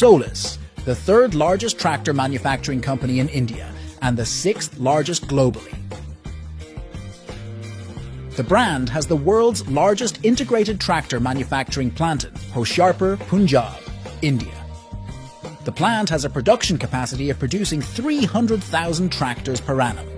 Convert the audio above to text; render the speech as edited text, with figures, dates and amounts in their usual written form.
Solus, the third largest tractor manufacturing company in India and the sixth largest globally. The brand has the world's largest integrated tractor manufacturing plant in Hoshiarpur, Punjab, India. The plant has a production capacity of producing 300,000 tractors per annum.